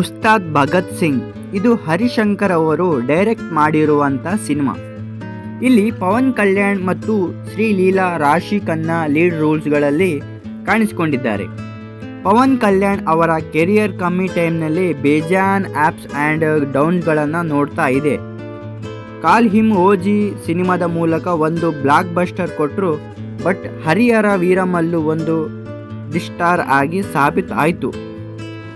ಉಸ್ತಾದ್ ಭಗತ್ ಸಿಂಗ್. ಇದು ಹರಿಶಂಕರ್ ಅವರು ಡೈರೆಕ್ಟ್ ಮಾಡಿರುವಂಥ ಸಿನಿಮಾ. ಇಲ್ಲಿ ಪವನ್ ಕಲ್ಯಾಣ್ ಮತ್ತು ಶ್ರೀಲೀಲಾ ರಾಶಿ ಖನ್ನಾ ಲೀಡ್ ರೋಲ್ಸ್ಗಳಲ್ಲಿ ಕಾಣಿಸಿಕೊಂಡಿದ್ದಾರೆ. ಪವನ್ ಕಲ್ಯಾಣ್ ಅವರ ಕೆರಿಯರ್ ಕಮ್ಮಿ ಟೈಮ್ನಲ್ಲಿ ಬೇಜಾನ್ ಆ್ಯಪ್ಸ್ ಆ್ಯಂಡ್ ಡೌನ್ಗಳನ್ನು ನೋಡ್ತಾ ಇದೆ. ಕಾಲ್ ಹಿಮ್ ಓಜಿ ಸಿನಿಮಾದ ಮೂಲಕ ಒಂದು ಬ್ಲಾಕ್ ಬಸ್ಟರ್ ಕೊಟ್ಟರು. ಬಟ್ ಹರಿಹರ ವೀರಮಲ್ಲು ಒಂದು ಸ್ಟಾರ್ ಆಗಿ ಸಾಬೀತು ಆಯಿತು.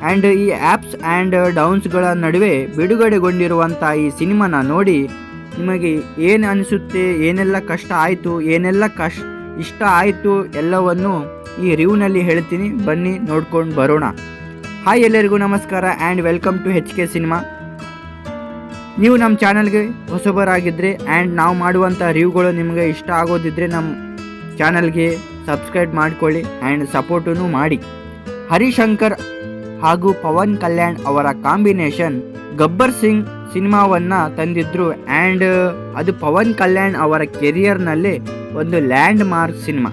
ಆ್ಯಂಡ್ ಈ ಆ್ಯಪ್ಸ್ ಆ್ಯಂಡ್ ಡೌನ್ಸ್ಗಳ ನಡುವೆ ಬಿಡುಗಡೆಗೊಂಡಿರುವಂಥ ಈ ಸಿನಿಮಾನ ನೋಡಿ ನಿಮಗೆ ಏನು ಅನಿಸುತ್ತೆ, ಏನೆಲ್ಲ ಕಷ್ಟ ಆಯಿತು, ಏನೆಲ್ಲ ಇಷ್ಟ ಆಯಿತು ಎಲ್ಲವನ್ನು ಈ ರಿವ್ಯೂನಲ್ಲಿ ಹೇಳ್ತೀನಿ. ಬನ್ನಿ ನೋಡ್ಕೊಂಡು ಬರೋಣ. ಹಾಯ್, ಎಲ್ಲರಿಗೂ ನಮಸ್ಕಾರ and welcome to HK cinema. ನೀವು ನಮ್ಮ ಚಾನಲ್ಗೆ ಹೊಸಬರಾಗಿದ್ದರೆ ಆ್ಯಂಡ್ ನಾವು ಮಾಡುವಂಥ ರಿವ್ಯೂಗಳು ನಿಮಗೆ ಇಷ್ಟ ಆಗೋದಿದ್ದರೆ ನಮ್ಮ ಚಾನಲ್ಗೆ ಸಬ್ಸ್ಕ್ರೈಬ್ ಮಾಡಿಕೊಳ್ಳಿ ಆ್ಯಂಡ್ ಸಪೋರ್ಟೂ ಮಾಡಿ. ಹರಿಶಂಕರ್ ಹಾಗೂ ಪವನ್ ಕಲ್ಯಾಣ್ ಅವರ ಕಾಂಬಿನೇಷನ್ ಗಬ್ಬರ್ ಸಿಂಗ್ ಸಿನಿಮಾವನ್ನು ತಂದಿದ್ರು. ಆ್ಯಂಡ್ ಅದು ಪವನ್ ಕಲ್ಯಾಣ್ ಅವರ ಕೆರಿಯರ್ನಲ್ಲಿ ಒಂದು ಲ್ಯಾಂಡ್ ಮಾರ್ಕ್ ಸಿನಿಮಾ.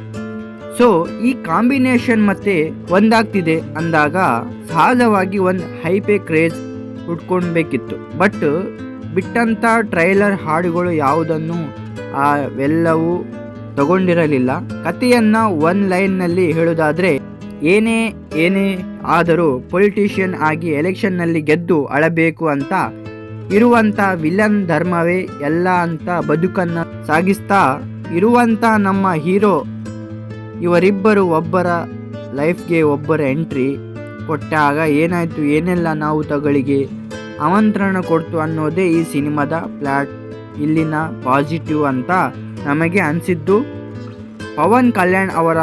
ಸೊ ಈ ಕಾಂಬಿನೇಷನ್ ಮತ್ತೆ ಒಂದಾಗ್ತಿದೆ ಅಂದಾಗ ಸಹಜವಾಗಿ ಒಂದು ಹೈಪೇ ಕ್ರೇಜ್ ಹುಟ್ಕೊಳ್ಬೇಕಿತ್ತು. ಬಟ್ ಬಿಟ್ಟಂಥ ಟ್ರೈಲರ್ ಹಾಡುಗಳು ಯಾವುದನ್ನು ಅವೆಲ್ಲವೂ ತಗೊಂಡಿರಲಿಲ್ಲ. ಕಥೆಯನ್ನು ಒನ್ ಲೈನ್ನಲ್ಲಿ ಹೇಳೋದಾದರೆ, ಏನೇ ಆದರೂ ಪೊಲಿಟಿಷಿಯನ್ ಆಗಿ ಎಲೆಕ್ಷನ್ನಲ್ಲಿ ಗೆದ್ದು ಅಳಬೇಕು ಅಂತ ಇರುವಂಥ ವಿಲನ್ ಧರ್ಮವೇ ಎಲ್ಲ ಅಂತ ಬದುಕನ್ನು ಸಾಗಿಸ್ತಾ ಇರುವಂಥ ನಮ್ಮ ಹೀರೋ ಇವರಿಬ್ಬರು ಒಬ್ಬರ ಲೈಫ್ಗೆ ಒಬ್ಬರ ಎಂಟ್ರಿ ಕೊಟ್ಟಾಗ ಏನಾಯಿತು, ಏನೆಲ್ಲ ನಾವು ತಗಳಿಗೆ ಆಮಂತ್ರಣ ಕೊಡ್ತು ಅನ್ನೋದೇ ಈ ಸಿನಿಮಾದ ಪ್ಲಾಟ್, ಇಲ್ಲಿನ ಪಾಸಿಟಿವ್ ಅಂತ ನಮಗೆ ಅನಿಸಿದ್ದು. ಪವನ್ ಕಲ್ಯಾಣ್ ಅವರ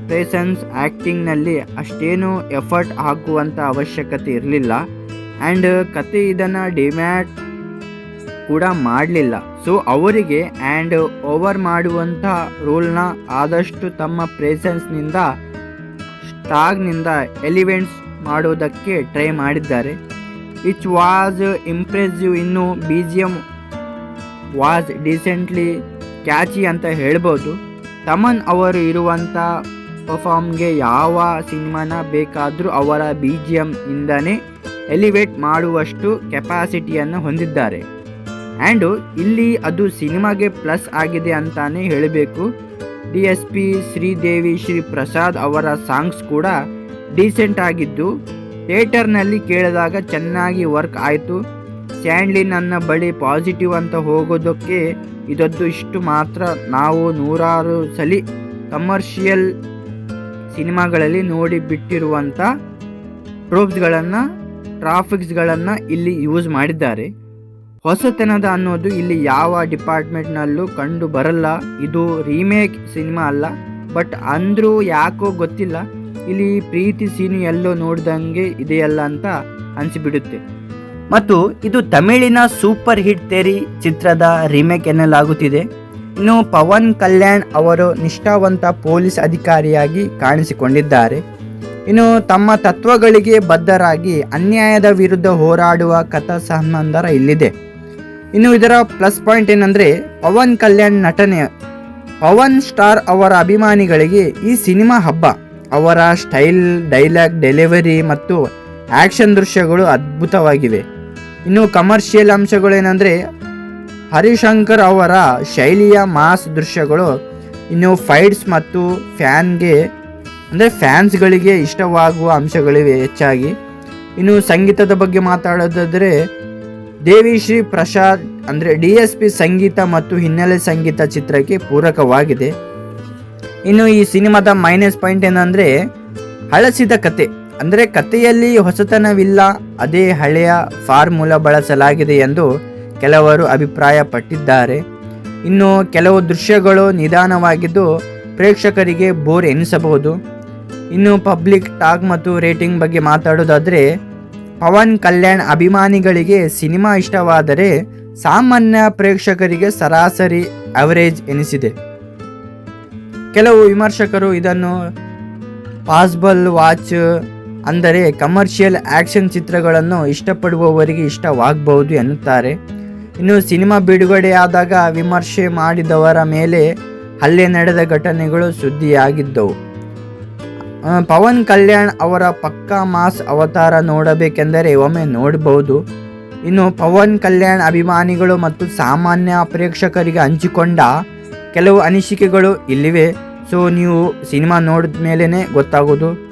ಪ್ರೆಸೆನ್ಸ್ ಆ್ಯಕ್ಟಿಂಗ್ನಲ್ಲಿ ಅಷ್ಟೇನು ಎಫರ್ಟ್ ಹಾಕುವಂಥ ಅವಶ್ಯಕತೆ ಇರಲಿಲ್ಲ. ಆ್ಯಂಡ್ ಕತೆ ಇದನ್ನು ಡಿಮ್ಯಾಂಡ್ ಕೂಡ ಮಾಡಲಿಲ್ಲ. ಸೊ ಅವರಿಗೆ ಆ್ಯಂಡ್ ಓವರ್ ಮಾಡುವಂಥ ರೋಲ್ನ ಆದಷ್ಟು ತಮ್ಮ ಪ್ರೆಸೆನ್ಸ್ನಿಂದ ಸ್ಟಾಗ್ನಿಂದ ಎಲಿವೆಂಟ್ಸ್ ಮಾಡೋದಕ್ಕೆ ಟ್ರೈ ಮಾಡಿದ್ದಾರೆ. Which was impressive. ಇನ್ನು BGM ವಾಸ್ ಡಿಸೆಂಟ್ಲಿ ಕ್ಯಾಚಿ ಅಂತ ಹೇಳ್ಬೋದು. ತಮನ್ ಅವರು ಇರುವಂಥ ಪರ್ಫಾರ್ಮ್ಗೆ ಯಾವ ಸಿನಿಮಾನ ಬೇಕಾದರೂ ಅವರ BGM ಇಂದನೇ ಎಲಿವೇಟ್ ಮಾಡುವಷ್ಟು ಕೆಪಾಸಿಟಿಯನ್ನು ಹೊಂದಿದ್ದಾರೆ. ಆ್ಯಂಡು ಇಲ್ಲಿ ಅದು ಸಿನಿಮಾಗೆ ಪ್ಲಸ್ ಆಗಿದೆ ಅಂತಾನೆ ಹೇಳಬೇಕು. DSP ಶ್ರೀದೇವಿ ಶ್ರೀ ಪ್ರಸಾದ್ ಅವರ ಸಾಂಗ್ಸ್ ಕೂಡ ಡೀಸೆಂಟ್ ಆಗಿದ್ದು ಥಿಯೇಟರ್ನಲ್ಲಿ ಕೇಳಿದಾಗ ಚೆನ್ನಾಗಿ ವರ್ಕ್ ಆಯಿತು. ಸ್ಯಾಂಡ್ಲಿ ನನ್ನ ಬಳಿ ಪಾಸಿಟಿವ್ ಅಂತ ಹೋಗೋದಕ್ಕೆ ಇದೊಂದು ಇಷ್ಟು ಮಾತ್ರ. ನಾವು ನೂರಾರು ಸಲ ಕಮರ್ಷಿಯಲ್ ಸಿನಿಮಾಗಳಲ್ಲಿ ನೋಡಿ ಬಿಟ್ಟಿರುವಂಥ ಟ್ರೋಪ್ಸ್ಗಳನ್ನು ಟ್ರಾಫಿಕ್ಸ್ಗಳನ್ನು ಇಲ್ಲಿ ಯೂಸ್ ಮಾಡಿದ್ದಾರೆ. ಹೊಸತನದ ಅನ್ನೋದು ಇಲ್ಲಿ ಯಾವ ಡಿಪಾರ್ಟ್ಮೆಂಟ್ನಲ್ಲೂ ಕಂಡು ಬರಲ್ಲ. ಇದು ರೀಮೇಕ್ ಸಿನಿಮಾ ಅಲ್ಲ. ಬಟ್ ಅಂದರೂ ಯಾಕೋ ಗೊತ್ತಿಲ್ಲ, ಇಲ್ಲಿ ಪ್ರೀತಿ ಸೀನು ಎಲ್ಲೋ ನೋಡ್ದಂಗೆ ಇದೆಯಲ್ಲ ಅಂತ ಅನಿಸಿಬಿಡುತ್ತೆ. ಮತ್ತು ಇದು ತಮಿಳಿನ ಸೂಪರ್ ಹಿಟ್ ತೇರಿ ಚಿತ್ರದ ರೀಮೇಕ್ ಎನ್ನಲಾಗುತ್ತಿದೆ. ಇನ್ನು ಪವನ್ ಕಲ್ಯಾಣ್ ಅವರು ನಿಷ್ಠಾವಂತ ಪೊಲೀಸ್ ಅಧಿಕಾರಿಯಾಗಿ ಕಾಣಿಸಿಕೊಂಡಿದ್ದಾರೆ. ಇನ್ನು ತಮ್ಮ ತತ್ವಗಳಿಗೆ ಬದ್ಧರಾಗಿ ಅನ್ಯಾಯದ ವಿರುದ್ಧ ಹೋರಾಡುವ ಕಥಾ ಸಂಬಂಧ ಇಲ್ಲಿದೆ. ಇನ್ನು ಇದರ ಪ್ಲಸ್ ಪಾಯಿಂಟ್ ಏನಂದರೆ ಪವನ್ ಕಲ್ಯಾಣ್ ನಟನೆ. ಪವನ್ ಸ್ಟಾರ್ ಅವರ ಅಭಿಮಾನಿಗಳಿಗೆ ಈ ಸಿನಿಮಾ ಹಬ್ಬ. ಅವರ ಸ್ಟೈಲ್, ಡೈಲಾಗ್ ಡೆಲಿವರಿ ಮತ್ತು ಆ್ಯಕ್ಷನ್ ದೃಶ್ಯಗಳು ಅದ್ಭುತವಾಗಿವೆ. ಇನ್ನು ಕಮರ್ಷಿಯಲ್ ಅಂಶಗಳೇನೆಂದರೆ ಹರಿಶಂಕರ್ ಅವರ ಶೈಲಿಯ ಮಾಸ್ ದೃಶ್ಯಗಳು, ಇನ್ನು ಫೈಟ್ಸ್ ಮತ್ತು ಫ್ಯಾನ್ಸ್ಗಳಿಗೆ ಇಷ್ಟವಾಗುವ ಅಂಶಗಳಿವೆ ಹೆಚ್ಚಾಗಿ. ಇನ್ನು ಸಂಗೀತದ ಬಗ್ಗೆ ಮಾತಾಡೋದಾದರೆ ದೇವಿಶ್ರೀ ಪ್ರಸಾದ್ DSP ಸಂಗೀತ ಮತ್ತು ಹಿನ್ನೆಲೆ ಸಂಗೀತ ಚಿತ್ರಕ್ಕೆ ಪೂರಕವಾಗಿದೆ. ಇನ್ನು ಈ ಸಿನಿಮಾದ ಮೈನಸ್ ಪಾಯಿಂಟ್ ಏನಂದರೆ ಹಳಸಿದ ಕತೆ. ಕಥೆಯಲ್ಲಿ ಹೊಸತನವಿಲ್ಲ, ಅದೇ ಹಳೆಯ ಫಾರ್ಮುಲಾ ಬಳಸಲಾಗಿದೆ ಎಂದು ಕೆಲವರು ಅಭಿಪ್ರಾಯಪಟ್ಟಿದ್ದಾರೆ. ಇನ್ನು ಕೆಲವು ದೃಶ್ಯಗಳು ನಿಧಾನವಾಗಿದ್ದು ಪ್ರೇಕ್ಷಕರಿಗೆ ಬೋರ್ ಎನಿಸಬಹುದು. ಇನ್ನು ಪಬ್ಲಿಕ್ ಟಾಕ್ ಮತ್ತು ರೇಟಿಂಗ್ ಬಗ್ಗೆ ಮಾತಾಡೋದಾದರೆ ಪವನ್ ಕಲ್ಯಾಣ್ ಅಭಿಮಾನಿಗಳಿಗೆ ಸಿನಿಮಾ ಇಷ್ಟವಾದರೆ ಸಾಮಾನ್ಯ ಪ್ರೇಕ್ಷಕರಿಗೆ ಸರಾಸರಿ ಅವರೇಜ್ ಎನಿಸಿದೆ. ಕೆಲವು ವಿಮರ್ಶಕರು ಇದನ್ನು ಪಾಸಿಬಲ್ ವಾಚ್, ಅಂದರೆ ಕಮರ್ಷಿಯಲ್ ಆ್ಯಕ್ಷನ್ ಚಿತ್ರಗಳನ್ನು ಇಷ್ಟಪಡುವವರಿಗೆ ಇಷ್ಟವಾಗಬಹುದು ಎನ್ನುತ್ತಾರೆ. ಇನ್ನು ಸಿನಿಮಾ ಬಿಡುಗಡೆಯಾದಾಗ ವಿಮರ್ಶೆ ಮಾಡಿದವರ ಮೇಲೆ ಹಲ್ಲೆ ನಡೆದ ಘಟನೆಗಳು ಸುದ್ದಿಯಾಗಿದ್ದವು. ಪವನ್ ಕಲ್ಯಾಣ್ ಅವರ ಪಕ್ಕಾ ಮಾಸ್ ಅವತಾರ ನೋಡಬೇಕೆಂದರೆ ಒಮ್ಮೆ ನೋಡಬಹುದು. ಇನ್ನು ಪವನ್ ಕಲ್ಯಾಣ್ ಅಭಿಮಾನಿಗಳು ಮತ್ತು ಸಾಮಾನ್ಯ ಪ್ರೇಕ್ಷಕರಿಗೆ ಹಂಚಿಕೊಂಡ ಕೆಲವು ಅನಿಸಿಕೆಗಳು ಇಲ್ಲಿವೆ. ಸೊ ನೀವು ಸಿನಿಮಾ ನೋಡಿದ ಮೇಲೇ ಗೊತ್ತಾಗೋದು.